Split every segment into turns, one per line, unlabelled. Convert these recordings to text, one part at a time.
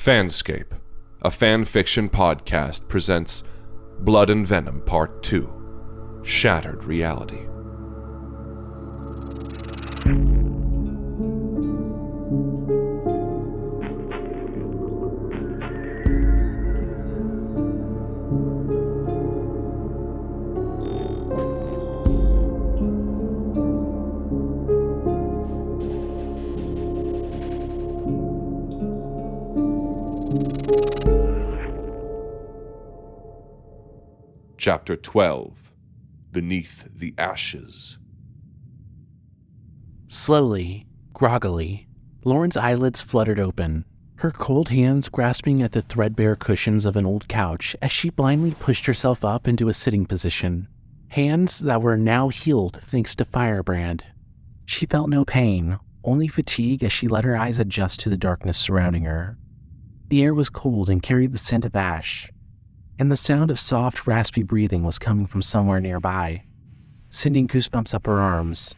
FanScape, a fan fiction podcast, presents Blood and Venom Part 2, Shattered Reality. Chapter 12, Beneath the Ashes.
Slowly, groggily, Lauren's eyelids fluttered open, her cold hands grasping at the threadbare cushions of an old couch as she blindly pushed herself up into a sitting position, hands that were now healed thanks to firebrand. She felt no pain, only fatigue as she let her eyes adjust to the darkness surrounding her. The air was cold and carried the scent of ash, and the sound of soft, raspy breathing was coming from somewhere nearby, sending goosebumps up her arms.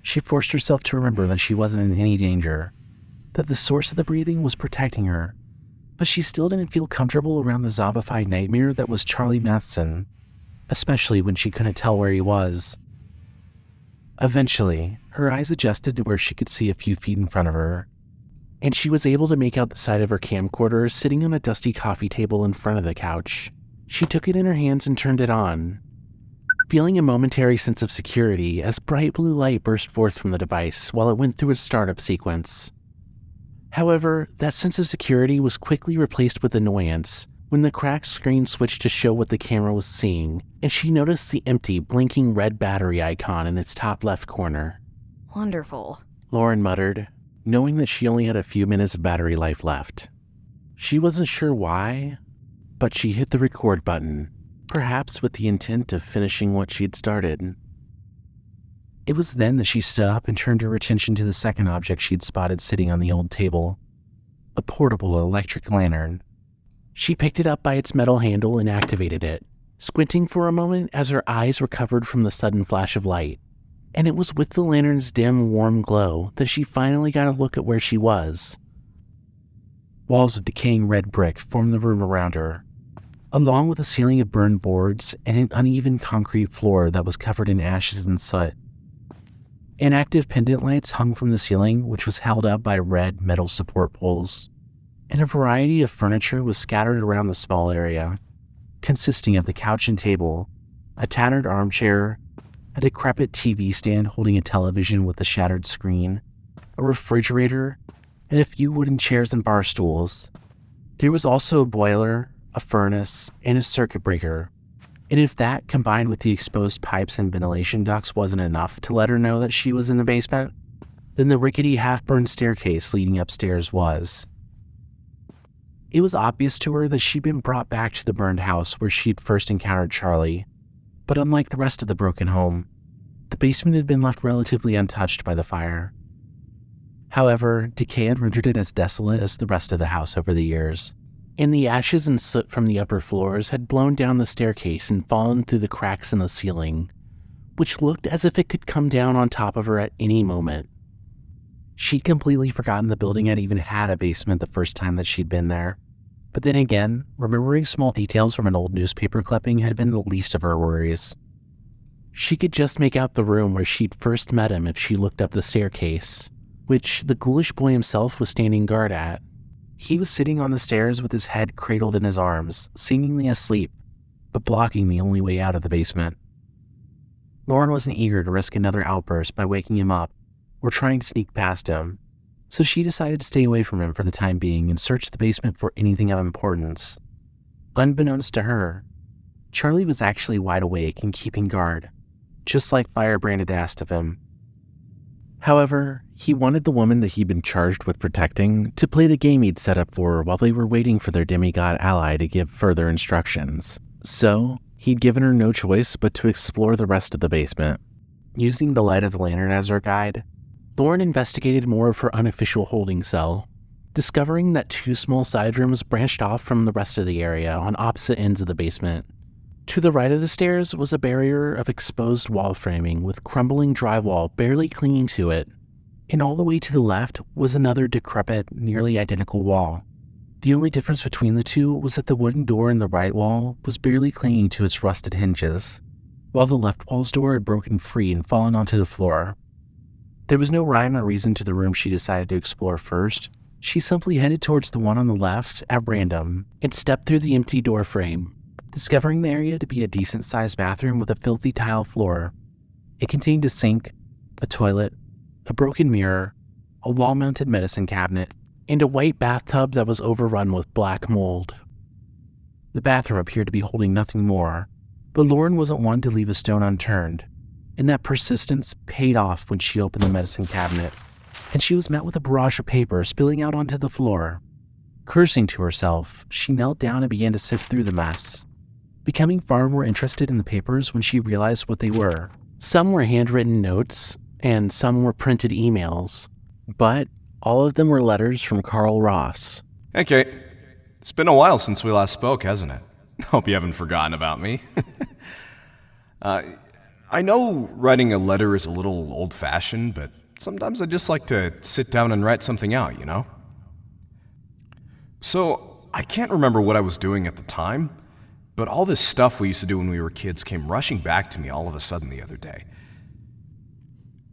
She forced herself to remember that she wasn't in any danger, that the source of the breathing was protecting her, but she still didn't feel comfortable around the zombified nightmare that was Charlie Matheson, especially when she couldn't tell where he was. Eventually, her eyes adjusted to where she could see a few feet in front of her, and she was able to make out the side of her camcorder sitting on a dusty coffee table in front of the couch. She took it in her hands and turned it on, feeling a momentary sense of security as bright blue light burst forth from the device while it went through its startup sequence. However, that sense of security was quickly replaced with annoyance when the cracked screen switched to show what the camera was seeing, and she noticed the empty, blinking red battery icon in its top left corner.
Wonderful,
Lauren muttered, knowing that she only had a few minutes of battery life left. She wasn't sure why, but she hit the record button, perhaps with the intent of finishing what she'd started. It was then that she stood up and turned her attention to the second object she'd spotted sitting on the old table, a portable electric lantern. She picked it up by its metal handle and activated it, squinting for a moment as her eyes recovered from the sudden flash of light. And it was with the lantern's dim, warm glow that she finally got a look at where she was. Walls of decaying red brick formed the room around her, along with a ceiling of burned boards and an uneven concrete floor that was covered in ashes and soot. Inactive pendant lights hung from the ceiling, which was held up by red metal support poles, and a variety of furniture was scattered around the small area, consisting of the couch and table, a tattered armchair, a decrepit TV stand holding a television with a shattered screen, a refrigerator, and a few wooden chairs and bar stools. There was also a boiler, a furnace, and a circuit breaker, and if that, combined with the exposed pipes and ventilation ducts, wasn't enough to let her know that she was in the basement, then the rickety, half-burned staircase leading upstairs was. It was obvious to her that she'd been brought back to the burned house where she'd first encountered Charlie. But unlike the rest of the broken home, the basement had been left relatively untouched by the fire. However, decay had rendered it as desolate as the rest of the house over the years, and the ashes and soot from the upper floors had blown down the staircase and fallen through the cracks in the ceiling, which looked as if it could come down on top of her at any moment. She'd completely forgotten the building had even had a basement the first time that she'd been there. But then again, remembering small details from an old newspaper clipping had been the least of her worries. She could just make out the room where she'd first met him if she looked up the staircase, which the ghoulish boy himself was standing guard at. He was sitting on the stairs with his head cradled in his arms, seemingly asleep, but blocking the only way out of the basement. Lauren wasn't eager to risk another outburst by waking him up or trying to sneak past him, so she decided to stay away from him for the time being and search the basement for anything of importance. Unbeknownst to her, Charlie was actually wide awake and keeping guard, just like Firebrand had asked of him. However, he wanted the woman that he'd been charged with protecting to play the game he'd set up for her while they were waiting for their demigod ally to give further instructions. So, he'd given her no choice but to explore the rest of the basement. Using the light of the lantern as her guide, Lauren investigated more of her unofficial holding cell, discovering that two small side rooms branched off from the rest of the area on opposite ends of the basement. To the right of the stairs was a barrier of exposed wall framing with crumbling drywall barely clinging to it, and all the way to the left was another decrepit, nearly identical wall, The only difference between the two was that the wooden door in the right wall was barely clinging to its rusted hinges, while the left wall's door had broken free and fallen onto the floor. There was no rhyme or reason to the room she decided to explore first. She simply headed towards the one on the left at random and stepped through the empty door frame, discovering the area to be a decent-sized bathroom with a filthy tile floor. It contained a sink, a toilet, a broken mirror, a wall-mounted medicine cabinet, and a white bathtub that was overrun with black mold. The bathroom appeared to be holding nothing more, but Lauren wasn't one to leave a stone unturned, and that persistence paid off when she opened the medicine cabinet, and she was met with a barrage of paper spilling out onto the floor. Cursing to herself, she knelt down and began to sift through the mess, becoming far more interested in the papers when she realized what they were. Some were handwritten notes, and some were printed emails, but all of them were letters from Carl Ross.
Hey, Kate. It's been a while since we last spoke, hasn't it? Hope you haven't forgotten about me. I know writing a letter is a little old-fashioned, but sometimes I just like to sit down and write something out, you know? So, I can't remember what I was doing at the time, but all this stuff we used to do when we were kids came rushing back to me all of a sudden the other day.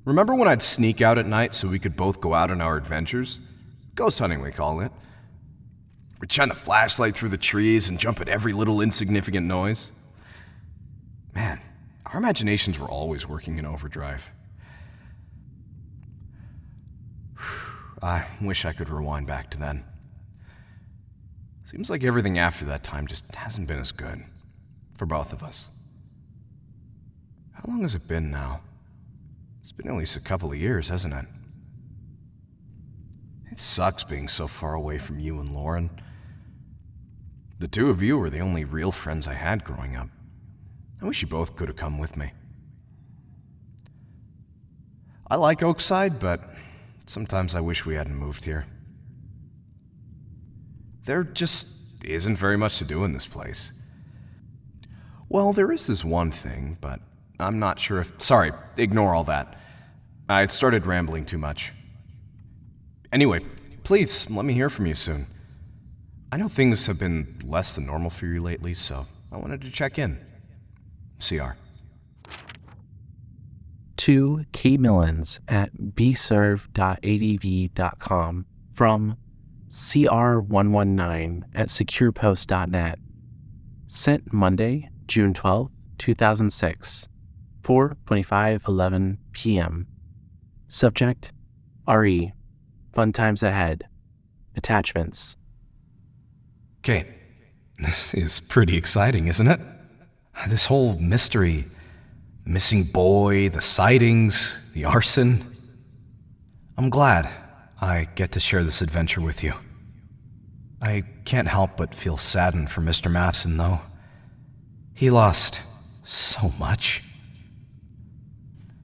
Remember when I'd sneak out at night so we could both go out on our adventures? Ghost hunting, we call it. We'd shine the flashlight through the trees and jump at every little insignificant noise. Man, our imaginations were always working in overdrive. I wish I could rewind back to then. Seems like everything after that time just hasn't been as good. For both of us. How long has it been now? It's been at least a couple of years, hasn't it? It sucks being so far away from you and Lauren. The two of you were the only real friends I had growing up. I wish you both could have come with me. I like Oakside, but sometimes I wish we hadn't moved here. There just isn't very much to do in this place. Well, there is this one thing, but I'm not sure if... Sorry, ignore all that. I had started rambling too much. Anyway, please, let me hear from you soon. I know things have been less than normal for you lately, so I wanted to check in. CR.
To Kate Milens at bserve.adv.com from CR119 at securepost.net. Sent Monday, June 12, 2006, 4:25:11 p.m. Subject, RE. Fun times ahead. Attachments.
Kate, this is pretty exciting, isn't it? This whole mystery, the missing boy, the sightings, the arson. I'm glad I get to share this adventure with you. I can't help but feel saddened for Mr. Matheson, though. He lost so much.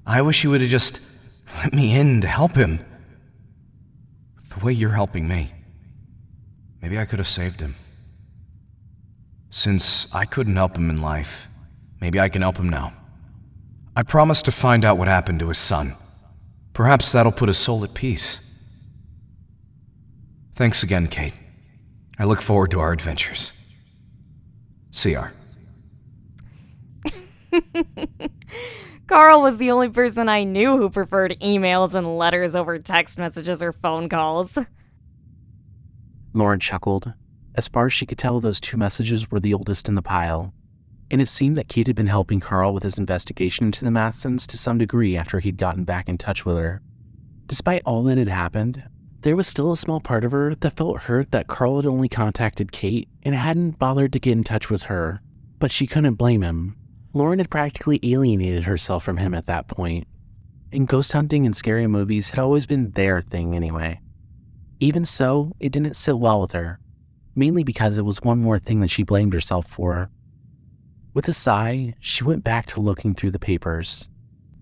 I wish you would have just let me in to help him. The way you're helping me. Maybe I could have saved him. Since I couldn't help him in life, maybe I can help him now. I promise to find out what happened to his son. Perhaps that'll put his soul at peace. Thanks again, Kate. I look forward to our adventures. CR.
Carl was the only person I knew who preferred emails and letters over text messages or phone calls.
Lauren chuckled. As far as she could tell, those two messages were the oldest in the pile, and it seemed that Kate had been helping Carl with his investigation into the Mathesons to some degree after he'd gotten back in touch with her. Despite all that had happened, there was still a small part of her that felt hurt that Carl had only contacted Kate and hadn't bothered to get in touch with her, but she couldn't blame him. Lauren had practically alienated herself from him at that point, and ghost hunting and scary movies had always been their thing anyway. Even so, it didn't sit well with her, mainly because it was one more thing that she blamed herself for. With a sigh, she went back to looking through the papers,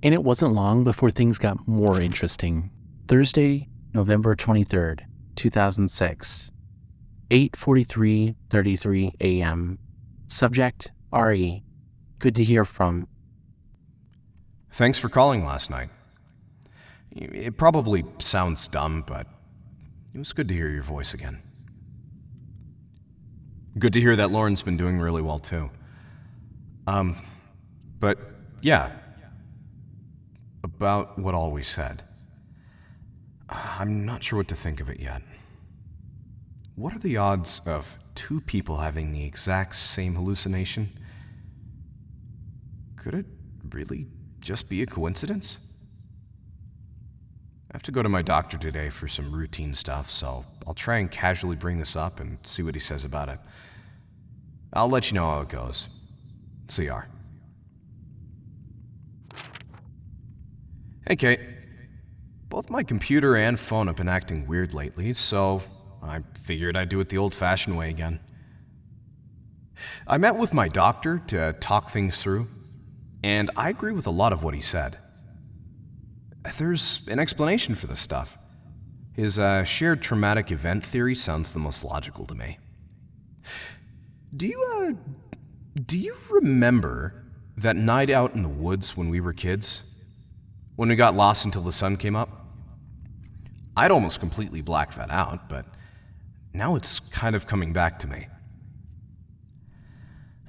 and it wasn't long before things got more interesting. Thursday, November 23rd, 2006, 8:43:33 a.m. Subject, RE. Good to hear from.
Thanks for calling last night. It probably sounds dumb, but it was good to hear your voice again. Good to hear that Lauren's been doing really well, too. But, yeah. About what all we said. I'm not sure what to think of it yet. What are the odds of two people having the exact same hallucination? Could it really just be a coincidence? I have to go to my doctor today for some routine stuff, so I'll try and casually bring this up and see what he says about it. I'll let you know how it goes. CR. Hey, Kate. Both my computer and phone have been acting weird lately, so I figured I'd do it the old-fashioned way again. I met with my doctor to talk things through, and I agree with a lot of what he said. There's an explanation for this stuff. His shared traumatic event theory sounds the most logical to me. Do you remember that night out in the woods when we were kids? When we got lost until the sun came up? I'd almost completely blacked that out, but now it's kind of coming back to me.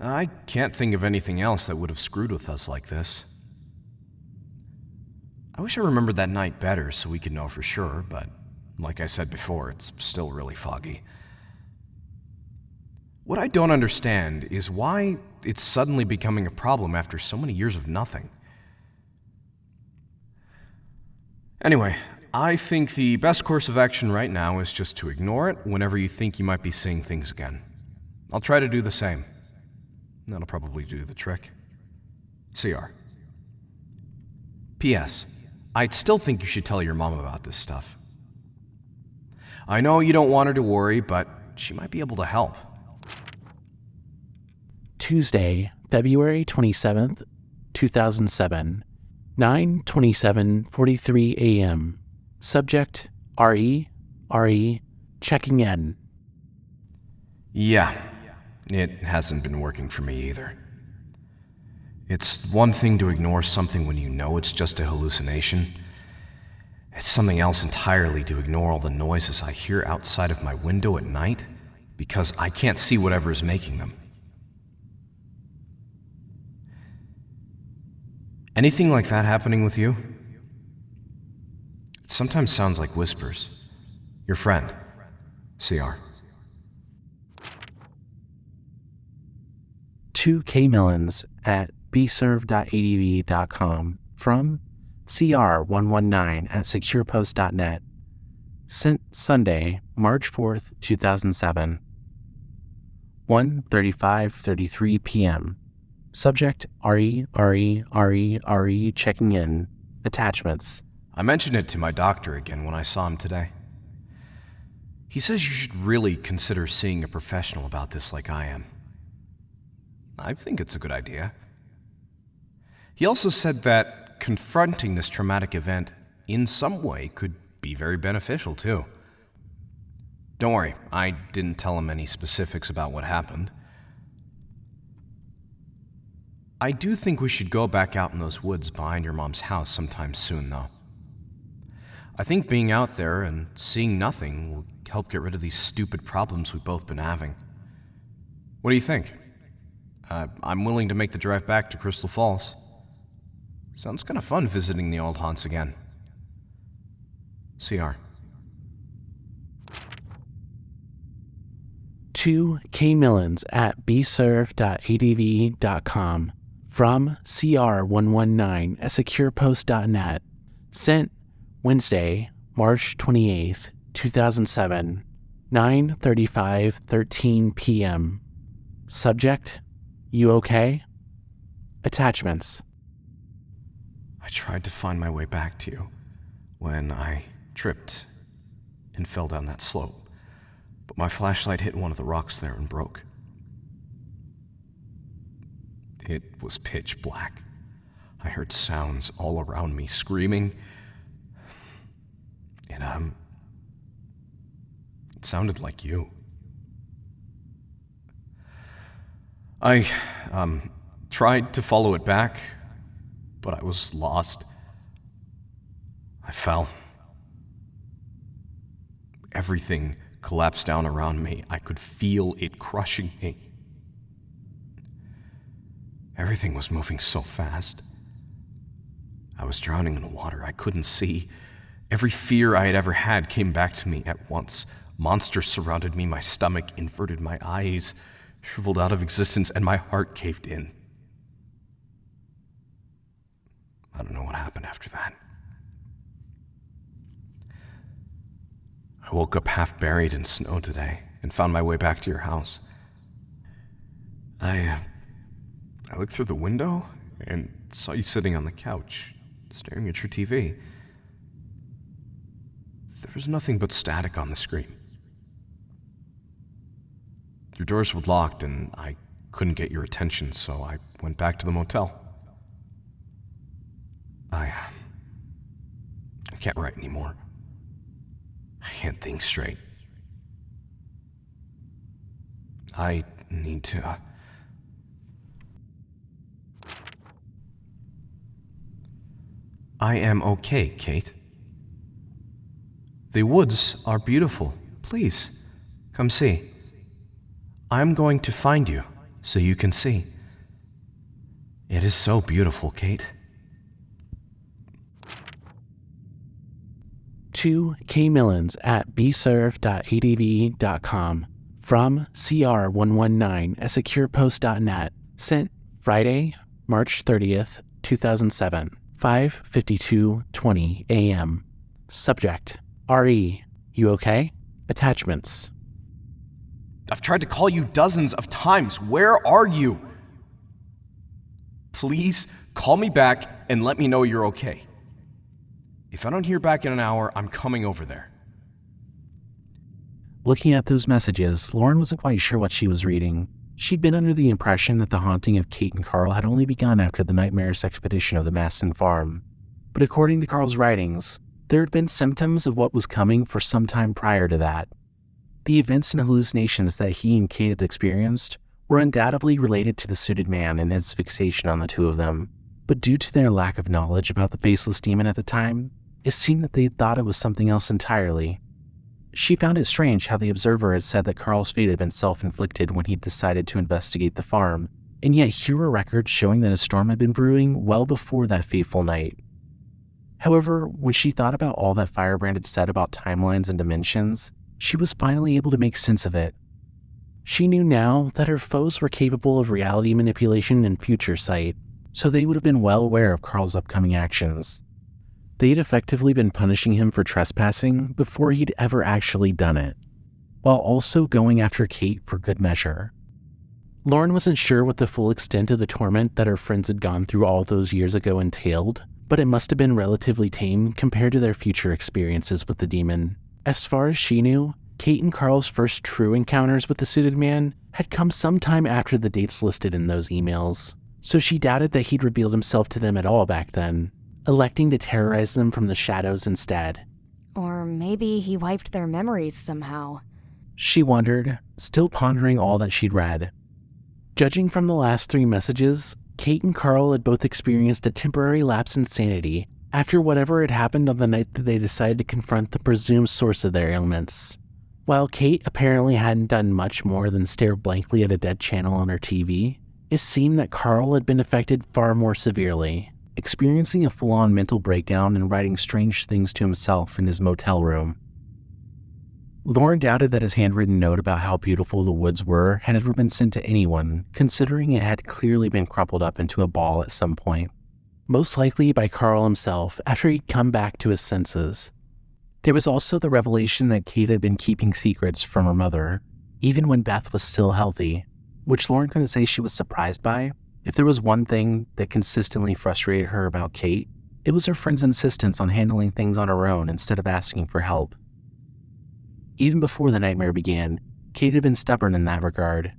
I can't think of anything else that would have screwed with us like this. I wish I remembered that night better so we could know for sure, but like I said before, it's still really foggy. What I don't understand is why it's suddenly becoming a problem after so many years of nothing. Anyway, I think the best course of action right now is just to ignore it whenever you think you might be seeing things again. I'll try to do the same. That'll probably do the trick. CR. P.S. I'd still think you should tell your mom about this stuff. I know you don't want her to worry, but she might be able to help.
Tuesday, February 27th, 2007, 9:27:43 a.m. Subject, RE, checking in.
Yeah, it hasn't been working for me either. It's one thing to ignore something when you know it's just a hallucination. It's something else entirely to ignore all the noises I hear outside of my window at night because I can't see whatever is making them. Anything like that happening with you? It sometimes sounds like whispers. Your friend, CR.
To Milens at bserve.adv.com from CR119@securepost.net. Sent Sunday, March 4th, 2007. 1:35:33 p.m. Subject, RE, checking in. Attachments.
I mentioned it to my doctor again when I saw him today. He says you should really consider seeing a professional about this like I am. I think it's a good idea. He also said that confronting this traumatic event in some way could be very beneficial too. Don't worry, I didn't tell him any specifics about what happened. I do think we should go back out in those woods behind your mom's house sometime soon, though. I think being out there and seeing nothing will help get rid of these stupid problems we've both been having. What do you think? I'm willing to make the drive back to Crystal Falls. Sounds kind of fun visiting the old haunts again. CR.
To Milens at bserve.adv.com from CR119@securepost.net. Sent Wednesday, March 28th, 2007, 9:35:13 p.m. Subject, you okay? Attachments.
I tried to find my way back to you when I tripped and fell down that slope, but my flashlight hit one of the rocks there and broke. It was pitch black. I heard sounds all around me, screaming, and it sounded like you. I tried to follow it back, but I was lost. I fell. Everything collapsed down around me. I could feel it crushing me. Everything was moving so fast. I was drowning in water I couldn't see. Every fear I had ever had came back to me at once. Monsters surrounded me, my stomach inverted, my eyes shriveled out of existence, and my heart caved in. I don't know what happened after that. I woke up half buried in snow today and found my way back to your house. I looked through the window and saw you sitting on the couch, staring at your TV. There was nothing but static on the screen. Your doors were locked and I couldn't get your attention, so I went back to the motel. I can't write anymore. I can't think straight. I need to... I am okay, Kate. The woods are beautiful. Please, come see. I'm going to find you so you can see. It is so beautiful, Kate.
To K. Milens at bserve.adv.com from CR119 at securepost.net. Sent Friday, March 30th, 2007, 5:52:20 a.m. Subject: RE. You okay? Attachments.
I've tried to call you dozens of times. Where are you? Please call me back and let me know you're okay. If I don't hear back in an hour, I'm coming over there.
Looking at those messages, Lauren wasn't quite sure what she was reading. She'd been under the impression that the haunting of Kate and Carl had only begun after the nightmarish expedition of the Matheson farm. But according to Carl's writings, there had been symptoms of what was coming for some time prior to that. The events and hallucinations that he and Kate had experienced were undoubtedly related to the suited man and his fixation on the two of them. But due to their lack of knowledge about the faceless demon at the time, it seemed that they had thought it was something else entirely. She found it strange how the observer had said that Carl's fate had been self-inflicted when he decided to investigate the farm, and yet here were records showing that a storm had been brewing well before that fateful night. However, when she thought about all that Firebrand had said about timelines and dimensions, she was finally able to make sense of it. She knew now that her foes were capable of reality manipulation and future sight, so they would have been well aware of Carl's upcoming actions. They'd effectively been punishing him for trespassing before he'd ever actually done it, while also going after Kate for good measure. Lauren wasn't sure what the full extent of the torment that her friends had gone through all those years ago entailed, but it must have been relatively tame compared to their future experiences with the demon. As far as she knew, Kate and Carl's first true encounters with the suited man had come sometime after the dates listed in those emails, so she doubted that he'd revealed himself to them at all back then, electing to terrorize them from the shadows instead.
Or maybe he wiped their memories somehow.
She wondered, still pondering all that she'd read. Judging from the last 3 messages, Kate and Carl had both experienced a temporary lapse in sanity after whatever had happened on the night that they decided to confront the presumed source of their ailments. While Kate apparently hadn't done much more than stare blankly at a dead channel on her TV, it seemed that Carl had been affected far more severely, experiencing a full-on mental breakdown and writing strange things to himself in his motel room. Lauren doubted that his handwritten note about how beautiful the woods were had ever been sent to anyone, considering it had clearly been crumpled up into a ball at some point. Most likely by Carl himself after he'd come back to his senses. There was also the revelation that Kate had been keeping secrets from her mother, even when Beth was still healthy, which Lauren couldn't say she was surprised by. If there was one thing that consistently frustrated her about Kate, it was her friend's insistence on handling things on her own instead of asking for help. Even before the nightmare began, Kate had been stubborn in that regard.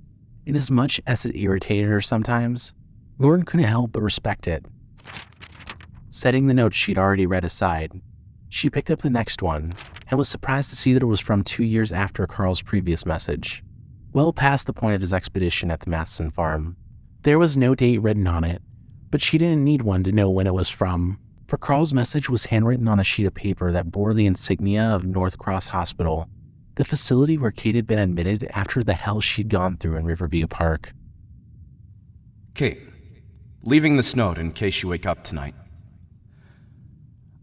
Inasmuch as it irritated her sometimes, Lauren couldn't help but respect it. Setting the note she'd already read aside, she picked up the next one and was surprised to see that it was from 2 years after Carl's previous message, well past the point of his expedition at the Matheson farm. There was no date written on it, but she didn't need one to know when it was from, for Carl's message was handwritten on a sheet of paper that bore the insignia of North Cross Hospital. the facility where Kate had been admitted after the hell she'd gone through in Riverview Park.
Kate, leaving this note in case you wake up tonight.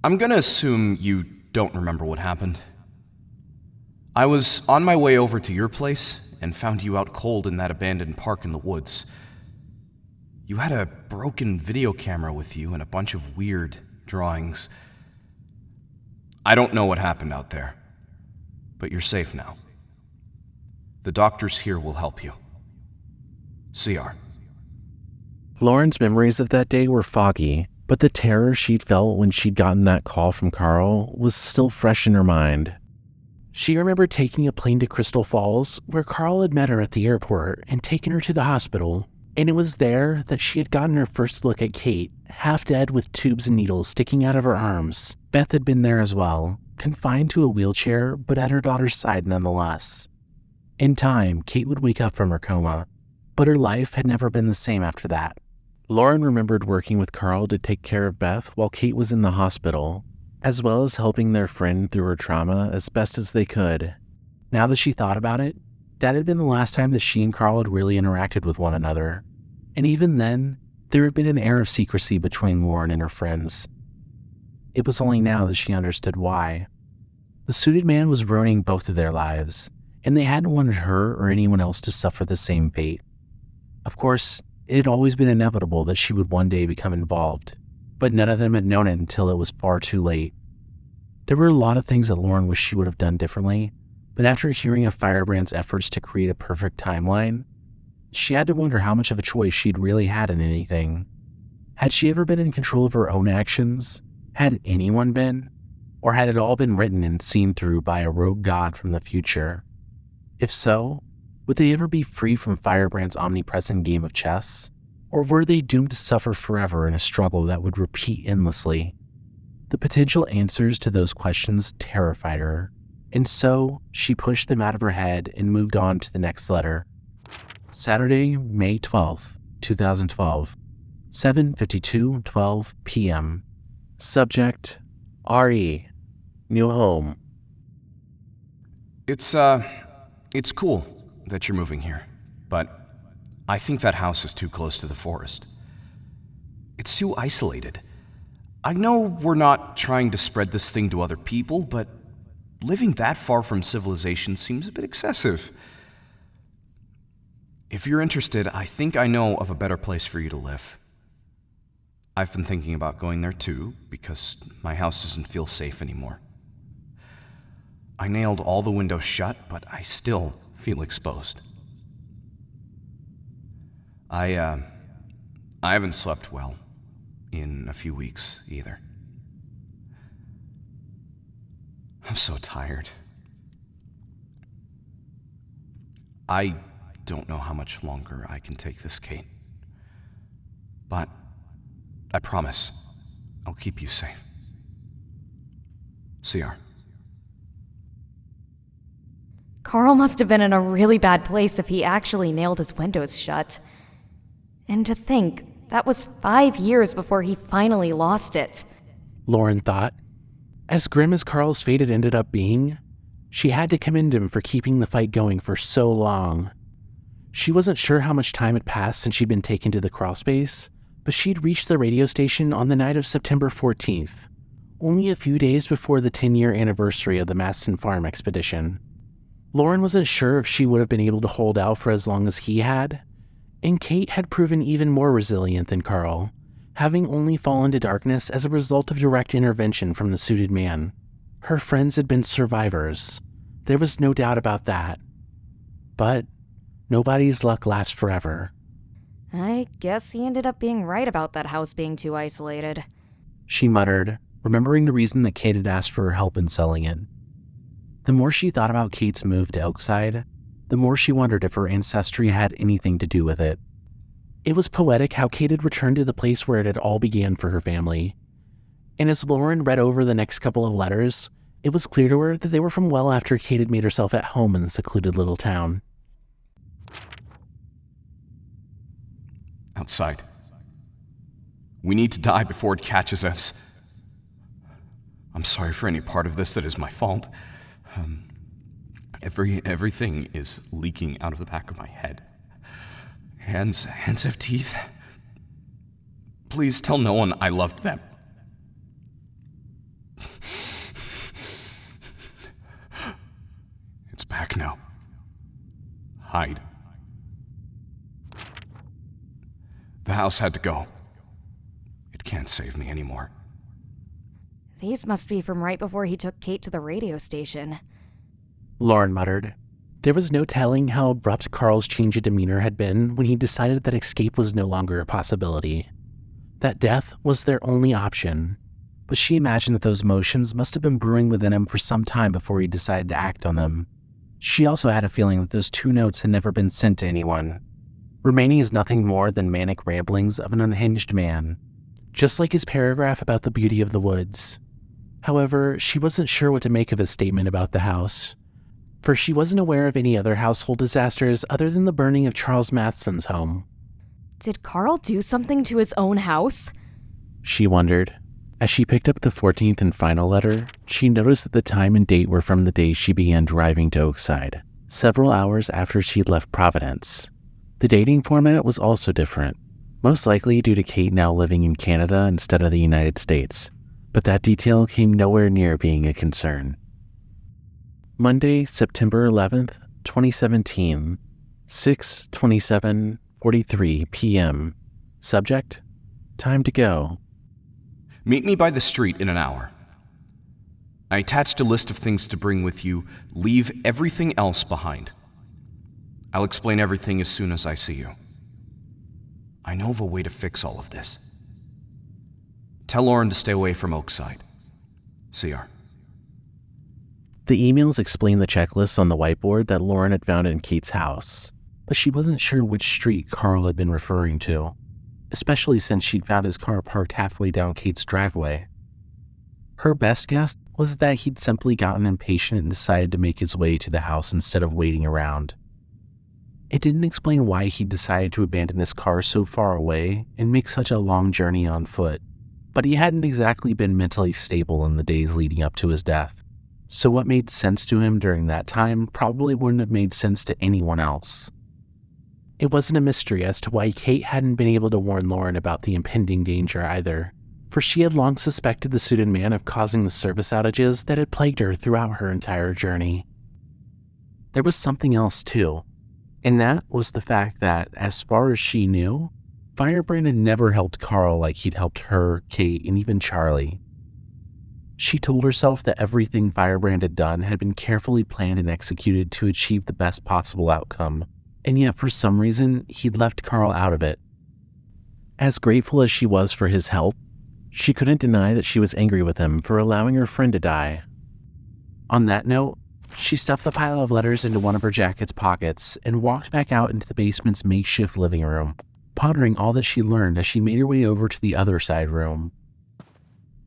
I'm gonna assume you don't remember what happened. I was on my way over to your place and found you out cold in that abandoned park in the woods. You had a broken video camera with you and a bunch of weird drawings. I don't know what happened out there, but you're safe now. The doctors here will help you. CR.
Lauren's memories of that day were foggy, but the terror she'd felt when she'd gotten that call from Carl was still fresh in her mind. She remembered taking a plane to Crystal Falls, where Carl had met her at the airport and taken her to the hospital, and it was there that she had gotten her first look at Kate, half dead with tubes and needles sticking out of her arms. Beth had been there as well, confined to a wheelchair, but at her daughter's side nonetheless. In time, Kate would wake up from her coma, but her life had never been the same after that. Lauren remembered working with Carl to take care of Beth while Kate was in the hospital, as well as helping their friend through her trauma as best as they could. Now that she thought about it, that had been the last time that she and Carl had really interacted with one another. And even then, there had been an air of secrecy between Lauren and her friends. It was only now that she understood why. The suited man was ruining both of their lives, and they hadn't wanted her or anyone else to suffer the same fate. Of course, it had always been inevitable that she would one day become involved, but none of them had known it until it was far too late. There were a lot of things that Lauren wished she would have done differently, but after hearing of Firebrand's efforts to create a perfect timeline, she had to wonder how much of a choice she'd really had in anything. Had she ever been in control of her own actions? Had anyone been? Or had it all been written and seen through by a rogue god from the future? If so, would they ever be free from Firebrand's omnipresent game of chess? Or were they doomed to suffer forever in a struggle that would repeat endlessly? The potential answers to those questions terrified her, and so she pushed them out of her head and moved on to the next letter. Saturday, May 12th, 2012, 7:52:12 p.m. Subject, R.E. New home.
It's cool that you're moving here, but I think that house is too close to the forest. It's too isolated. I know we're not trying to spread this thing to other people, but living that far from civilization seems a bit excessive. If you're interested, I think I know of a better place for you to live. I've been thinking about going there too, because my house doesn't feel safe anymore. I nailed all the windows shut, but I still feel exposed. I haven't slept well in a few weeks either. I'm so tired. I don't know how much longer I can take this, Kate. But I promise I'll keep you safe. CR.
Carl must have been in a really bad place if he actually nailed his windows shut. And to think, that was 5 years before he finally lost it.
Lauren thought. As grim as Carl's fate had ended up being, she had to commend him for keeping the fight going for so long. She wasn't sure how much time had passed since she'd been taken to the crawlspace, but she'd reached the radio station on the night of September 14th, only a few days before the 10-year anniversary of the Matheson farm expedition. Lauren wasn't sure if she would have been able to hold out for as long as he had, and Kate had proven even more resilient than Carl, having only fallen to darkness as a result of direct intervention from the suited man. Her friends had been survivors. There was no doubt about that. But nobody's luck lasts forever.
I guess he ended up being right about that house being too isolated.
She muttered, remembering the reason that Kate had asked for her help in selling it. The more she thought about Kate's move to Oakside, the more she wondered if her ancestry had anything to do with it. It was poetic how Kate had returned to the place where it had all began for her family. And as Lauren read over the next couple of letters, it was clear to her that they were from well after Kate had made herself at home in the secluded little town.
Outside. We need to die before it catches us. I'm sorry for any part of this that is my fault. Everything is leaking out of the back of my head. Hands have teeth. Please tell no one I loved them. It's back now. Hide. The house had to go. It can't save me anymore.
These must be from right before he took Kate to the radio station.
Lauren muttered. There was no telling how abrupt Carl's change of demeanor had been when he decided that escape was no longer a possibility. That death was their only option. But she imagined that those emotions must have been brewing within him for some time before he decided to act on them. She also had a feeling that those 2 notes had never been sent to anyone, remaining as nothing more than manic ramblings of an unhinged man, just like his paragraph about the beauty of the woods. However, she wasn't sure what to make of his statement about the house, for she wasn't aware of any other household disasters other than the burning of Charles Matheson's home.
Did Carl do something to his own house?
She wondered. As she picked up the 14th and final letter, she noticed that the time and date were from the day she began driving to Oakside, several hours after she'd left Providence. The dating format was also different, most likely due to Kate now living in Canada instead of the United States, but that detail came nowhere near being a concern. Monday, September 11th, 2017, 6:27:43 p.m. Subject: time to go.
Meet me by the street in an hour. I attached a list of things to bring with you. Leave everything else behind. I'll explain everything as soon as I see you. I know of a way to fix all of this. Tell Lauren to stay away from Oakside. CR.
The emails explained the checklists on the whiteboard that Lauren had found in Kate's house, but she wasn't sure which street Carl had been referring to, especially since she'd found his car parked halfway down Kate's driveway. Her best guess was that he'd simply gotten impatient and decided to make his way to the house instead of waiting around. It didn't explain why he'd decided to abandon his car so far away and make such a long journey on foot, but he hadn't exactly been mentally stable in the days leading up to his death. So what made sense to him during that time probably wouldn't have made sense to anyone else. It wasn't a mystery as to why Kate hadn't been able to warn Lauren about the impending danger either, for she had long suspected the suited man of causing the service outages that had plagued her throughout her entire journey. There was something else too, and that was the fact that, as far as she knew, Firebrand had never helped Carl like he'd helped her, Kate, and even Charlie. She told herself that everything Firebrand had done had been carefully planned and executed to achieve the best possible outcome, and yet for some reason, he'd left Carl out of it. As grateful as she was for his help, she couldn't deny that she was angry with him for allowing her friend to die. On that note, she stuffed the pile of letters into one of her jacket's pockets and walked back out into the basement's makeshift living room, pondering all that she learned as she made her way over to the other side room.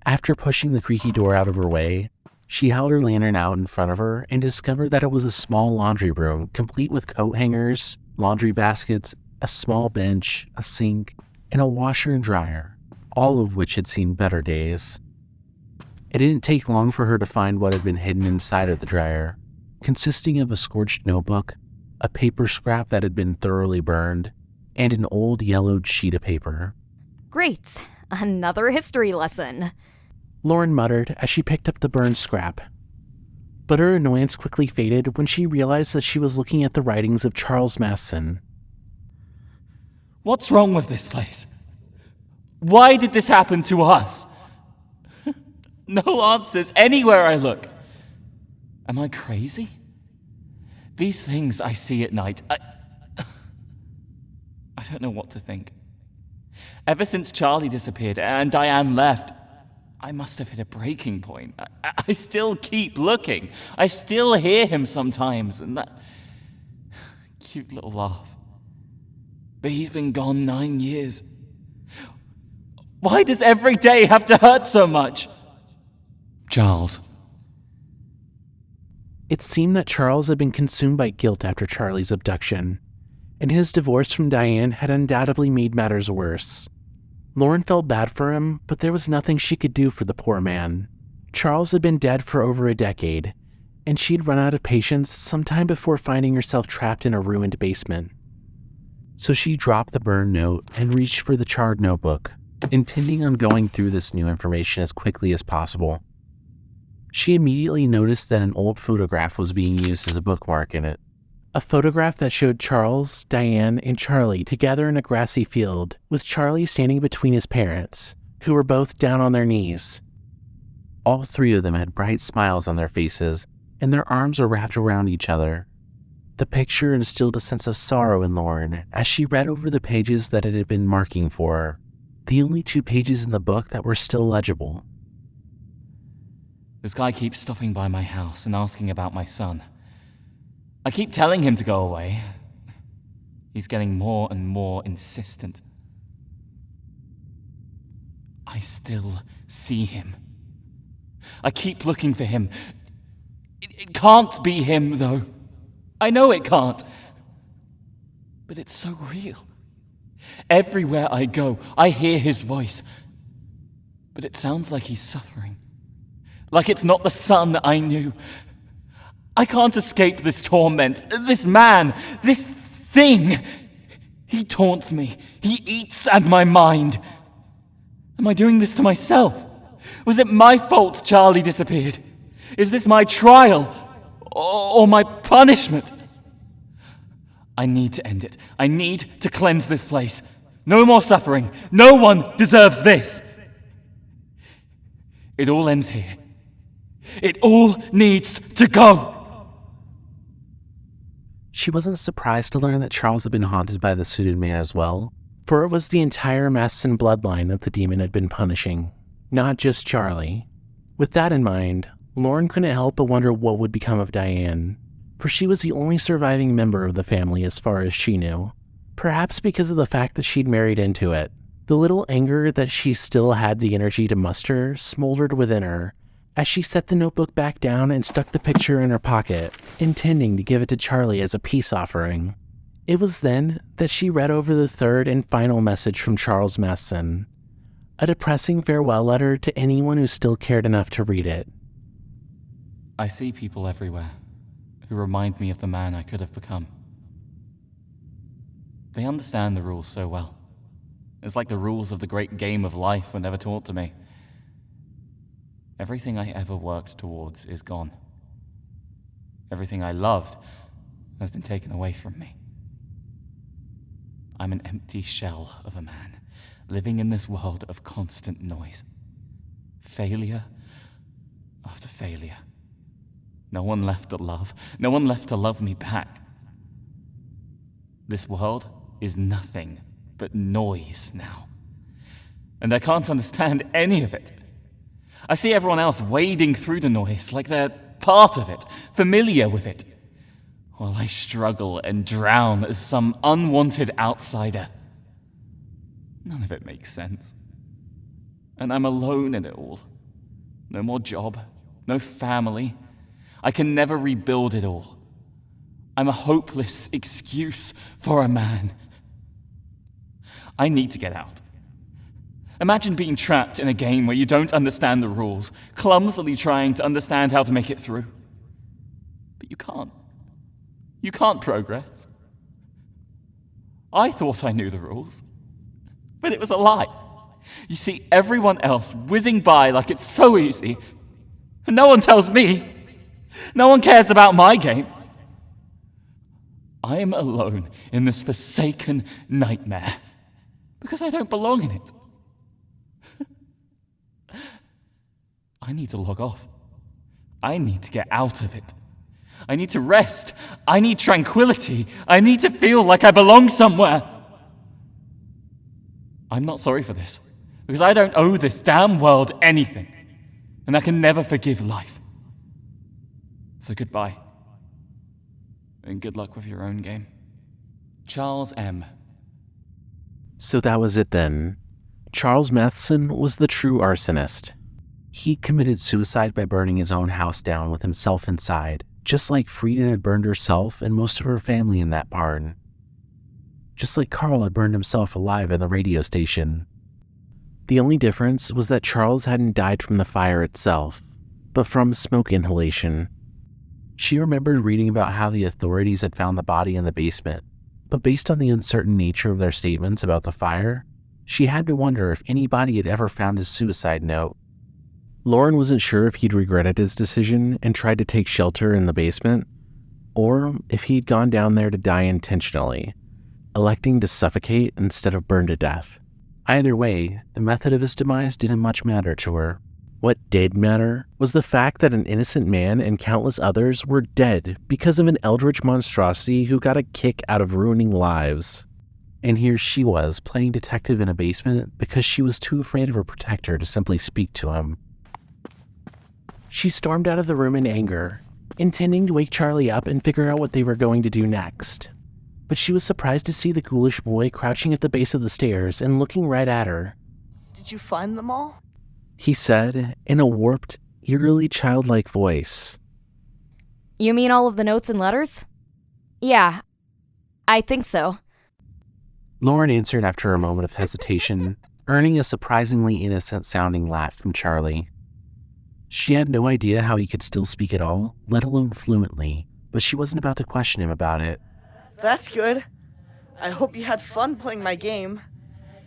After pushing the creaky door out of her way, she held her lantern out in front of her and discovered that it was a small laundry room complete with coat hangers, laundry baskets, a small bench, a sink, and a washer and dryer, all of which had seen better days. It didn't take long for her to find what had been hidden inside of the dryer, consisting of a scorched notebook, a paper scrap that had been thoroughly burned, and an old yellowed sheet of paper.
Great! Another history lesson.
Lauren muttered as she picked up the burned scrap. But her annoyance quickly faded when she realized that she was looking at the writings of Charles Matheson.
What's wrong with this place? Why did this happen to us? No answers anywhere I look. Am I crazy? These things I see at night, I don't know what to think. Ever since Charlie disappeared and Diane left, I must have hit a breaking point. I still keep looking. I still hear him sometimes, and that cute little laugh. But he's been gone 9 years. Why does every day have to hurt so much? Charles.
It seemed that Charles had been consumed by guilt after Charlie's abduction, and his divorce from Diane had undoubtedly made matters worse. Lauren felt bad for him, but there was nothing she could do for the poor man. Charles had been dead for over a decade, and she'd run out of patience sometime before finding herself trapped in a ruined basement. So she dropped the burned note and reached for the charred notebook, intending on going through this new information as quickly as possible. She immediately noticed that an old photograph was being used as a bookmark in it. A photograph that showed Charles, Diane, and Charlie together in a grassy field, with Charlie standing between his parents, who were both down on their knees. All three of them had bright smiles on their faces, and their arms were wrapped around each other. The picture instilled a sense of sorrow in Lauren as she read over the pages that it had been marking for her, the only 2 pages in the book that were still legible.
This guy keeps stopping by my house and asking about my son. I keep telling him to go away. He's getting more and more insistent. I still see him. I keep looking for him. It can't be him, though. I know it can't. But it's so real. Everywhere I go, I hear his voice. But it sounds like he's suffering. Like it's not the son I knew. I can't escape this torment, this man, this thing. He taunts me. He eats at my mind. Am I doing this to myself? Was it my fault Charlie disappeared? Is this my trial or my punishment? I need to end it. I need to cleanse this place. No more suffering. No one deserves this. It all ends here. It all needs to go.
She wasn't surprised to learn that Charles had been haunted by the suited man as well, for it was the entire Matheson bloodline that the demon had been punishing, not just Charlie. With that in mind, Lauren couldn't help but wonder what would become of Diane, for she was the only surviving member of the family as far as she knew, perhaps because of the fact that she'd married into it. The little anger that she still had the energy to muster smoldered within her, as she set the notebook back down and stuck the picture in her pocket, intending to give it to Charlie as a peace offering. It was then that she read over the third and final message from Charles Matheson, a depressing farewell letter to anyone who still cared enough to read it.
I see people everywhere who remind me of the man I could have become. They understand the rules so well. It's like the rules of the great game of life were never taught to me. Everything I ever worked towards is gone. Everything I loved has been taken away from me. I'm an empty shell of a man, living in this world of constant noise. Failure after failure. No one left to love. No one left to love me back. This world is nothing but noise now. And I can't understand any of it. I see everyone else wading through the noise like they're part of it, familiar with it, while I struggle and drown as some unwanted outsider. None of it makes sense. And I'm alone in it all. No more job, no family. I can never rebuild it all. I'm a hopeless excuse for a man. I need to get out. Imagine being trapped in a game where you don't understand the rules, clumsily trying to understand how to make it through. But you can't. You can't progress. I thought I knew the rules, but it was a lie. You see everyone else whizzing by like it's so easy, and no one tells me. No one cares about my game. I am alone in this forsaken nightmare because I don't belong in it. I need to log off. I need to get out of it. I need to rest. I need tranquility. I need to feel like I belong somewhere. I'm not sorry for this, because I don't owe this damn world anything, and I can never forgive life. So goodbye, and good luck with your own game. Charles M.
So that was it then. Charles Matheson was the true arsonist. He committed suicide by burning his own house down with himself inside, just like Frida had burned herself and most of her family in that barn. Just like Carl had burned himself alive in the radio station. The only difference was that Charles hadn't died from the fire itself, but from smoke inhalation. She remembered reading about how the authorities had found the body in the basement, but based on the uncertain nature of their statements about the fire, she had to wonder if anybody had ever found his suicide note. Lauren wasn't sure if he'd regretted his decision and tried to take shelter in the basement, or if he'd gone down there to die intentionally, electing to suffocate instead of burn to death. Either way, the method of his demise didn't much matter to her. What did matter was the fact that an innocent man and countless others were dead because of an eldritch monstrosity who got a kick out of ruining lives. And here she was, playing detective in a basement because she was too afraid of her protector to simply speak to him. She stormed out of the room in anger, intending to wake Charlie up and figure out what they were going to do next. But she was surprised to see the ghoulish boy crouching at the base of the stairs and looking right at her.
Did you find them all?
He said in a warped, eerily childlike voice.
You mean all of the notes and letters? Yeah, I think so.
Lauren answered after a moment of hesitation, earning a surprisingly innocent-sounding laugh from Charlie. She had no idea how he could still speak at all, let alone fluently, but she wasn't about to question him about it.
That's good. I hope you had fun playing my game.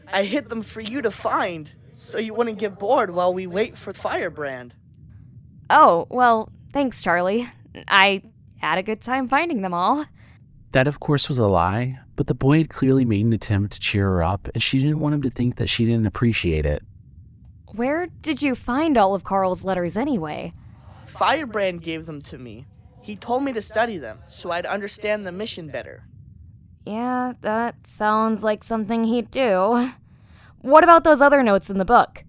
I hid them for you to find, so you wouldn't get bored while we wait for Firebrand.
Oh, well, thanks, Charlie. I had a good time finding them all.
That, of course, was a lie, but the boy had clearly made an attempt to cheer her up, and she didn't want him to think that she didn't appreciate it.
Where did you find all of Carl's letters anyway?
Firebrand gave them to me. He told me to study them, so I'd understand the mission better.
Yeah, that sounds like something he'd do. What about those other notes in the book?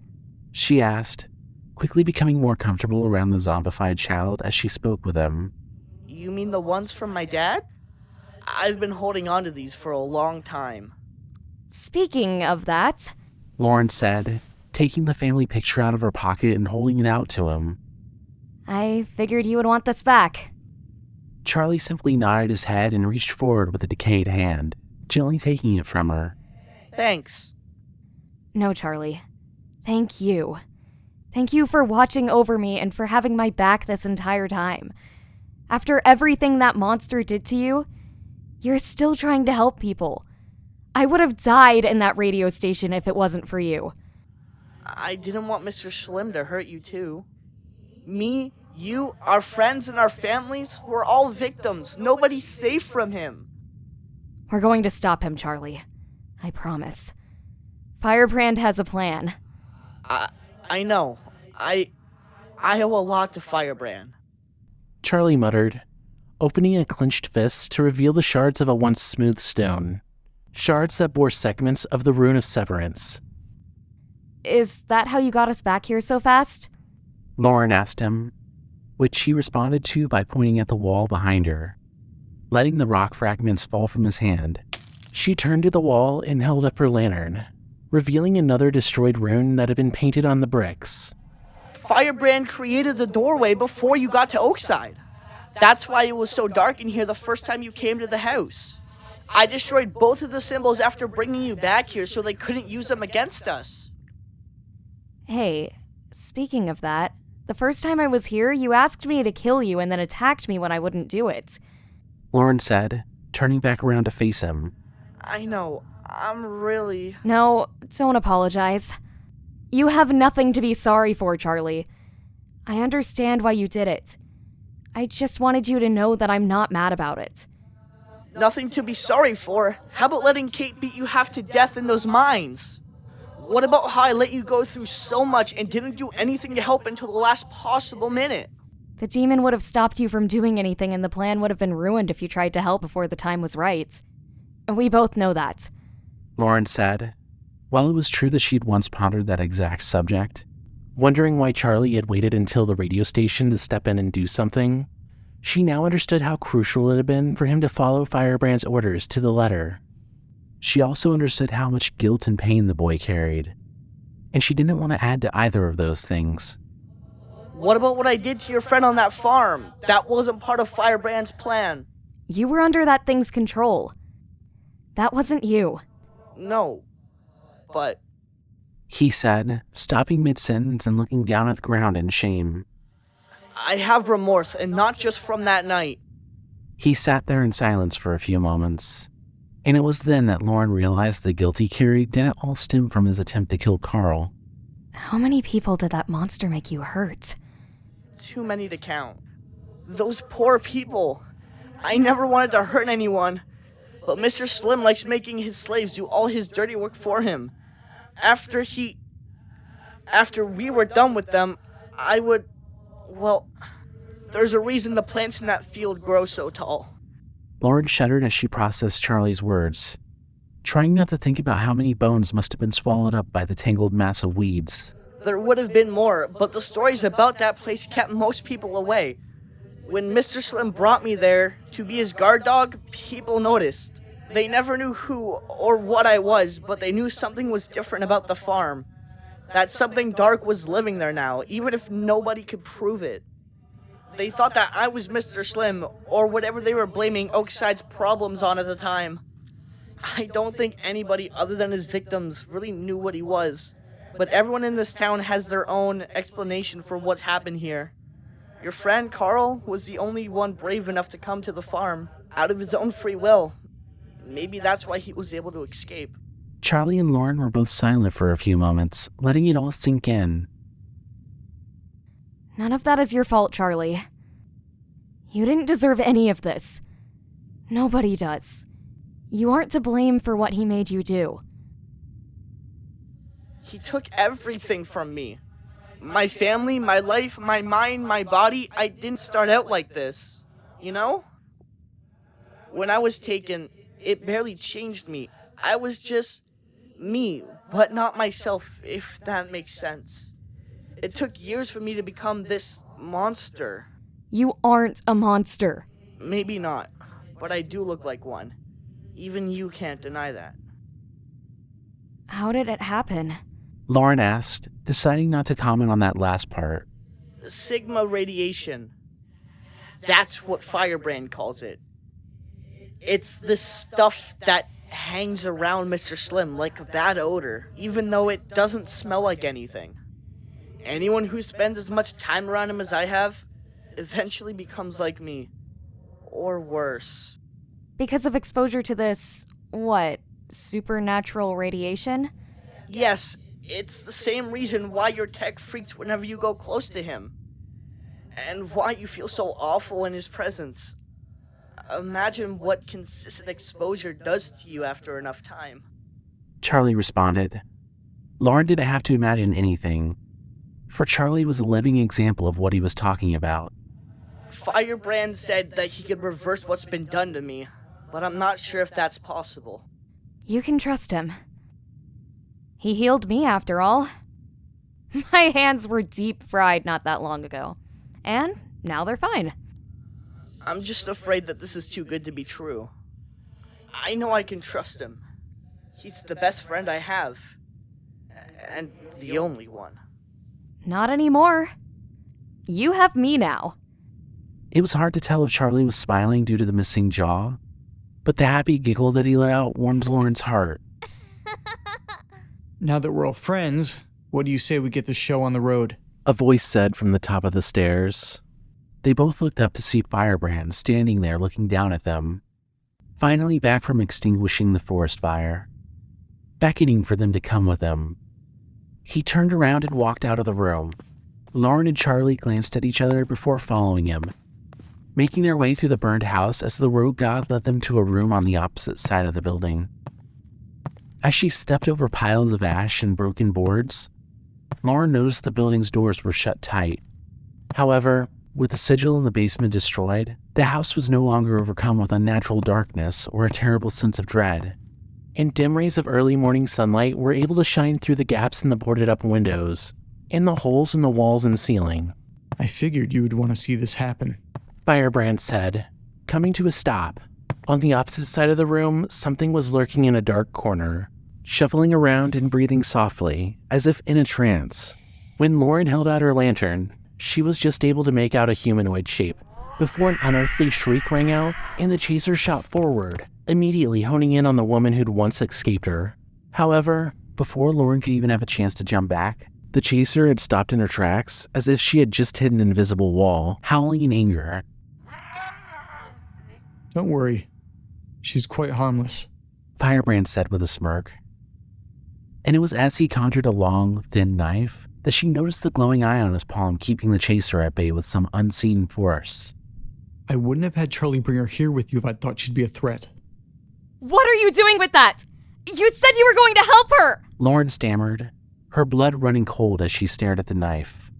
She asked, quickly becoming more comfortable around the zombified child as she spoke with him.
You mean the ones from my dad? I've been holding on to these for a long time.
Speaking of that,
Lauren said, taking the family picture out of her pocket and holding it out to him.
I figured you would want this back.
Charlie simply nodded his head and reached forward with a decayed hand, gently taking it from her.
Thanks.
No, Charlie. Thank you. Thank you for watching over me and for having my back this entire time. After everything that monster did to you, you're still trying to help people. I would have died in that radio station if it wasn't for you.
I didn't want Mr. Slim to hurt you too. Me, you, our friends, and our families, we're all victims. Nobody's safe from him.
We're going to stop him, Charlie. I promise. Firebrand has a plan.
I know. I owe a lot to Firebrand.
Charlie muttered, opening a clenched fist to reveal the shards of a once smooth stone. Shards that bore segments of the Rune of Severance.
Is that how you got us back here so fast?
Lauren asked him, which he responded to by pointing at the wall behind her. Letting the rock fragments fall from his hand, she turned to the wall and held up her lantern, revealing another destroyed rune that had been painted on the bricks.
Firebrand created the doorway before you got to Oakside. That's why it was so dark in here the first time you came to the house. I destroyed both of the symbols after bringing you back here so they couldn't use them against us.
Hey, speaking of that, the first time I was here, you asked me to kill you and then attacked me when I wouldn't do it.
Lauren said, turning back around to face him.
I know. I'm really...
No, don't apologize. You have nothing to be sorry for, Charlie. I understand why you did it. I just wanted you to know that I'm not mad about it.
Nothing to be sorry for. How about letting Kate beat you half to death in those mines? What about how I let you go through so much and didn't do anything to help until the last possible minute?
The demon would have stopped you from doing anything and the plan would have been ruined if you tried to help before the time was right. We both know that.
Lauren said, while it was true that she'd once pondered that exact subject, wondering why Charlie had waited until the radio station to step in and do something, she now understood how crucial it had been for him to follow Firebrand's orders to the letter. She also understood how much guilt and pain the boy carried, and she didn't want to add to either of those things.
What about what I did to your friend on that farm? That wasn't part of Firebrand's plan.
You were under that thing's control. That wasn't you.
No, but...
He said, stopping mid-sentence and looking down at the ground in shame.
I have remorse, and not just from that night.
He sat there in silence for a few moments, and it was then that Lauren realized the guilt he carried didn't all stem from his attempt to kill Carl.
How many people did that monster make you hurt?
Too many to count. Those poor people. I never wanted to hurt anyone, but Mr. Slim likes making his slaves do all his dirty work for him. After we were done with them, there's a reason the plants in that field grow so tall.
Lauren shuddered as she processed Charlie's words, trying not to think about how many bones must have been swallowed up by the tangled mass of weeds.
There would have been more, but the stories about that place kept most people away. When Mr. Slim brought me there to be his guard dog, people noticed. They never knew who or what I was, but they knew something was different about the farm. That something dark was living there now, even if nobody could prove it. They thought that I was Mr. Slim, or whatever they were blaming Oakside's problems on at the time. I don't think anybody other than his victims really knew what he was, but everyone in this town has their own explanation for what happened here. Your friend Carl was the only one brave enough to come to the farm, out of his own free will. Maybe that's why he was able to escape.
Charlie and Lauren were both silent for a few moments, letting it all sink in.
None of that is your fault, Charlie. You didn't deserve any of this. Nobody does. You aren't to blame for what he made you do.
He took everything from me. My family, my life, my mind, my body. I didn't start out like this, you know? When I was taken, it barely changed me. I was just me, but not myself, if that makes sense. It took years for me to become this monster.
You aren't a monster.
Maybe not, but I do look like one. Even you can't deny that.
How did it happen?
Lauren asked, deciding not to comment on that last part.
Sigma radiation. That's what Firebrand calls it. It's the stuff that hangs around Mr. Slim like a bad odor, even though it doesn't smell like anything. Anyone who spends as much time around him as I have eventually becomes like me. Or worse.
Because of exposure to this, supernatural radiation?
Yes, it's the same reason why your tech freaks whenever you go close to him. And why you feel so awful in his presence. Imagine what consistent exposure does to you after enough time.
Charlie responded. Lauren didn't have to imagine anything, for Charlie was a living example of what he was talking about.
Firebrand said that he could reverse what's been done to me, but I'm not sure if that's possible.
You can trust him. He healed me, after all. My hands were deep fried not that long ago, and now they're fine.
I'm just afraid that this is too good to be true. I know I can trust him. He's the best friend I have. And the only one.
Not anymore. You have me now.
It was hard to tell if Charlie was smiling due to the missing jaw, but the happy giggle that he let out warmed Lauren's heart.
Now that we're all friends, what do you say we get the show on the road?
A voice said from the top of the stairs. They both looked up to see Firebrand standing there looking down at them, finally back from extinguishing the forest fire, beckoning for them to come with him. He turned around and walked out of the room. Lauren and Charlie glanced at each other before following him, making their way through the burned house as the road god led them to a room on the opposite side of the building. As she stepped over piles of ash and broken boards, Lauren noticed the building's doors were shut tight. However, with the sigil in the basement destroyed, the house was no longer overcome with unnatural darkness or a terrible sense of dread, and dim rays of early morning sunlight were able to shine through the gaps in the boarded-up windows and the holes in the walls and ceiling.
I figured you would want to see this happen,
Firebrand said, coming to a stop. On the opposite side of the room, something was lurking in a dark corner, shuffling around and breathing softly, as if in a trance. When Lauren held out her lantern, she was just able to make out a humanoid shape, before an unearthly shriek rang out, and the chaser shot forward, immediately honing in on the woman who'd once escaped her. However, before Lauren could even have a chance to jump back, The chaser had stopped in her tracks, as if she had just hit an invisible wall, howling in anger.
Don't worry. She's quite harmless,
Firebrand said with a smirk. And it was as he conjured a long, thin knife that she noticed the glowing eye on his palm keeping the chaser at bay with some unseen force.
I wouldn't have had Charlie bring her here with you if I'd thought she'd be a threat.
What are you doing with that? You said you were going to help her!
Lauren stammered, her blood running cold as she stared at the knife.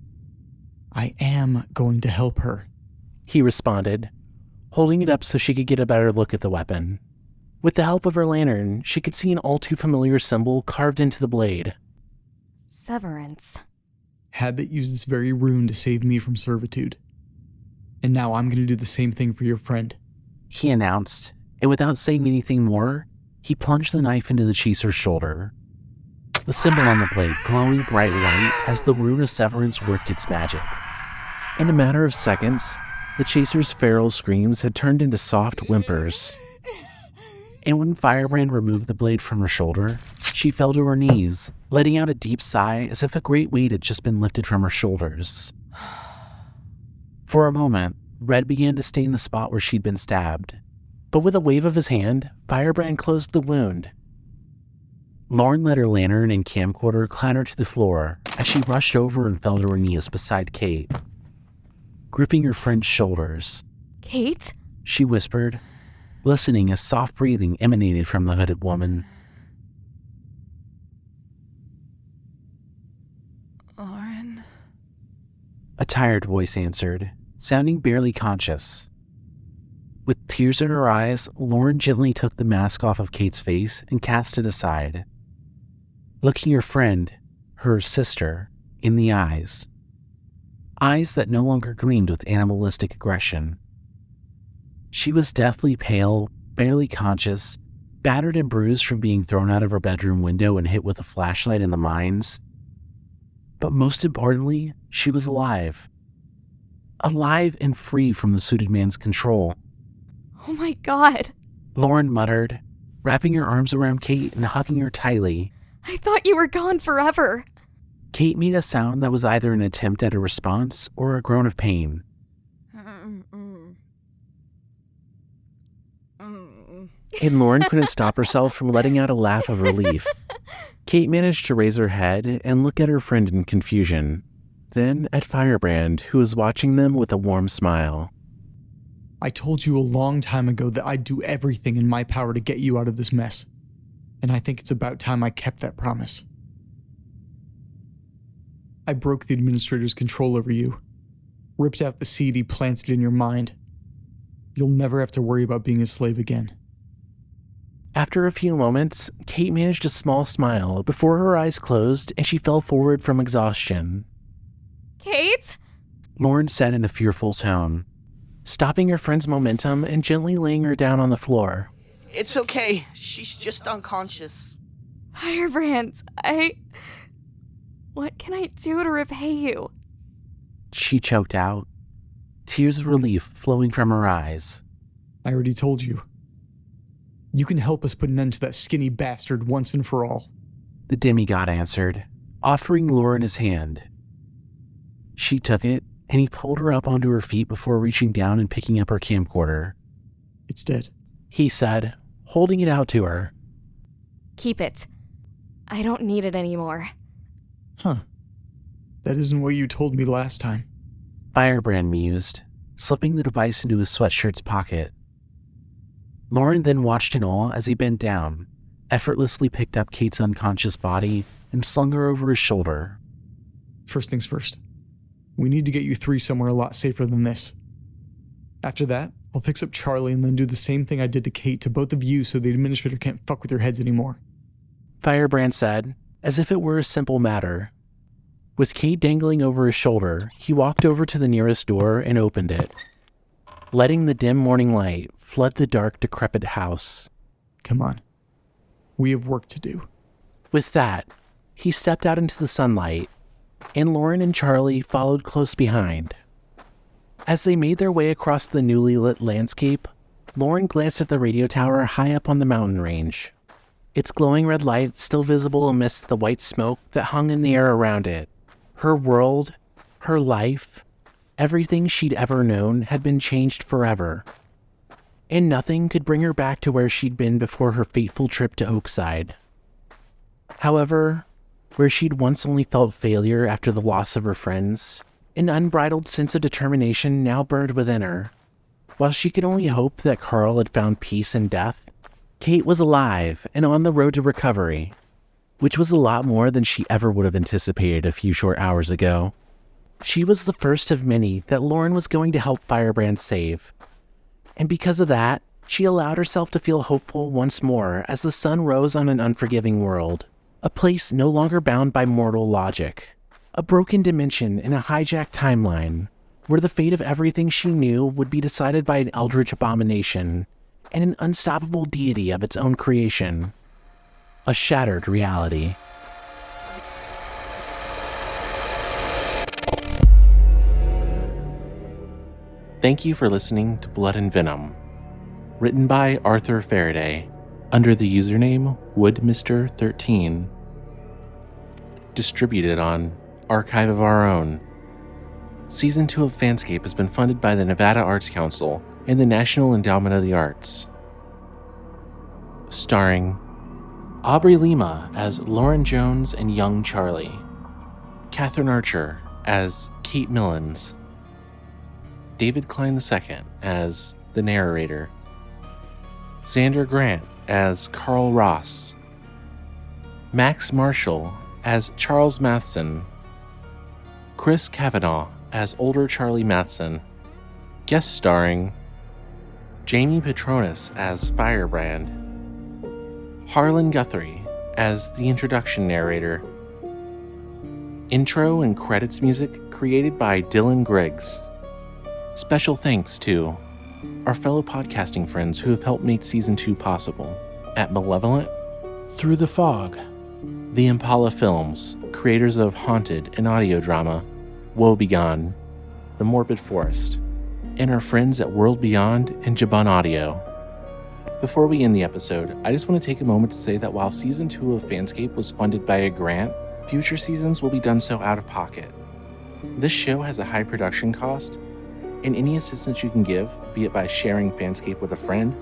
I am going to help her,
he responded, holding it up so she could get a better look at the weapon. With the help of her lantern, she could see an all too familiar symbol carved into the blade.
Severance.
Habit used this very rune to save me from servitude. And now I'm going to do the same thing for your friend,
he announced, and without saying anything more, he plunged the knife into the chaser's shoulder. The symbol on the blade glowing bright white as the rune of severance worked its magic. In a matter of seconds, the chaser's feral screams had turned into soft whimpers. And when Firebrand removed the blade from her shoulder, she fell to her knees, letting out a deep sigh as if a great weight had just been lifted from her shoulders. For a moment, red began to stain the spot where she'd been stabbed, but with a wave of his hand, Firebrand closed the wound. Lauren let her lantern and camcorder clatter to the floor as she rushed over and fell to her knees beside Kate. Gripping her friend's shoulders,
Kate?
she whispered, listening as soft breathing emanated from the hooded woman.
Lauren?
A tired voice answered, sounding barely conscious. With tears in her eyes, Lauren gently took the mask off of Kate's face and cast it aside, looking her friend, her sister, in the eyes. Eyes that no longer gleamed with animalistic aggression. She was deathly pale, barely conscious, battered and bruised from being thrown out of her bedroom window and hit with a flashlight in the mines. But most importantly, she was alive. Alive and free from the suited man's control.
Oh my god.
Lauren muttered, wrapping her arms around Kate and hugging her tightly.
I thought you were gone forever.
Kate made a sound that was either an attempt at a response or a groan of pain. And Lauren couldn't stop herself from letting out a laugh of relief. Kate managed to raise her head and look at her friend in confusion, then at Firebrand, who was watching them with a warm smile.
I told you a long time ago that I'd do everything in my power to get you out of this mess. And I think it's about time I kept that promise. I broke the administrator's control over you, ripped out the seed he planted in your mind. You'll never have to worry about being a slave again.
After a few moments, Kate managed a small smile before her eyes closed and she fell forward from exhaustion.
Kate?
Lauren said in a fearful tone, stopping her friend's momentum and gently laying her down on the floor.
It's okay. She's just unconscious.
Firebrand, what can I do to repay you?
She choked out, tears of relief flowing from her eyes.
I already told you. You can help us put an end to that skinny bastard once and for all.
The demigod answered, offering Lauren his hand. She took it, and he pulled her up onto her feet before reaching down and picking up her camcorder.
It's dead,
he said, holding it out to her.
Keep it. I don't need it anymore.
Huh. That isn't what you told me last time.
Firebrand mused, slipping the device into his sweatshirt's pocket. Lauren then watched in awe as he bent down, effortlessly picked up Kate's unconscious body and slung her over his shoulder.
First things first. We need to get you three somewhere a lot safer than this. After that, I'll fix up Charlie and then do the same thing I did to Kate to both of you so the administrator can't fuck with your heads anymore.
Firebrand said, as if it were a simple matter. With Kate dangling over his shoulder, he walked over to the nearest door and opened it, letting the dim morning light flood the dark, decrepit house.
Come on. We have work to do.
With that, he stepped out into the sunlight, and Lauren and Charlie followed close behind. As they made their way across the newly lit landscape, Lauren glanced at the radio tower high up on the mountain range, its glowing red light still visible amidst the white smoke that hung in the air around it. Her world, her life, everything she'd ever known had been changed forever. And nothing could bring her back to where she'd been before her fateful trip to Oakside. However, where she'd once only felt failure after the loss of her friends, an unbridled sense of determination now burned within her. While she could only hope that Carl had found peace in death, Kate was alive and on the road to recovery, which was a lot more than she ever would have anticipated a few short hours ago. She was the first of many that Lauren was going to help Firebrand save. And because of that, she allowed herself to feel hopeful once more as the sun rose on an unforgiving world, a place no longer bound by mortal logic, a broken dimension in a hijacked timeline, where the fate of everything she knew would be decided by an eldritch abomination and an unstoppable deity of its own creation. A shattered reality. Thank you for listening to Blood and Venom, written by Arthur Faraday, under the username WoodMr13. Distributed on Archive of Our Own. Season 2 of FanScape has been funded by the Nevada Arts Council and the National Endowment of the Arts. Starring Aubrey Lima as Lauren Jones and young Charlie, Cathryn Archer as Kate Milens, David Klein II as the narrator, Xander Grant as Carl Ross, Max Marshall as Charles Matheson, Chris Cavanaugh as older Charlie Matheson, guest starring Jamie Petronas as Firebrand, Harlan Guthrie as the introduction narrator. Intro and credits music created by Dylan Griggs. Special thanks to our fellow podcasting friends who have helped make Season 2 possible at Malevolent, Through the Fog, The Impala Films, creators of Haunted and audio drama, Woe Begone, The Morbid Forest, and our friends at World Beyond and Jabun Audio. Before we end the episode, I just want to take a moment to say that while Season 2 of FanScape was funded by a grant, future seasons will be done so out of pocket. This show has a high production cost, and any assistance you can give, be it by sharing FanScape with a friend,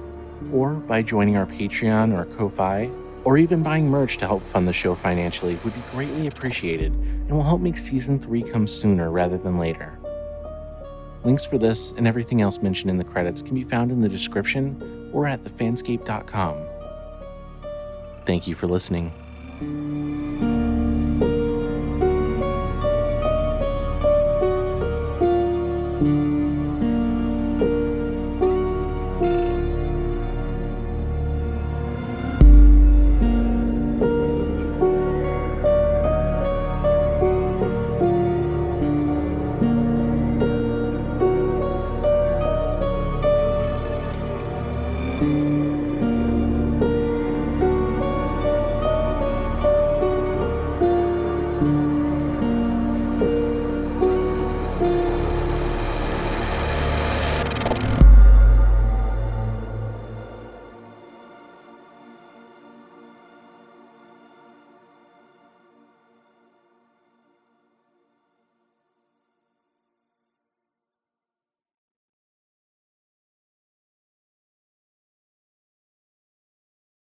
or by joining our Patreon or Ko-Fi, or even buying merch to help fund the show financially, would be greatly appreciated and will help make Season 3 come sooner rather than later. Links for this and everything else mentioned in the credits can be found in the description or at thefanscape.com. Thank you for listening.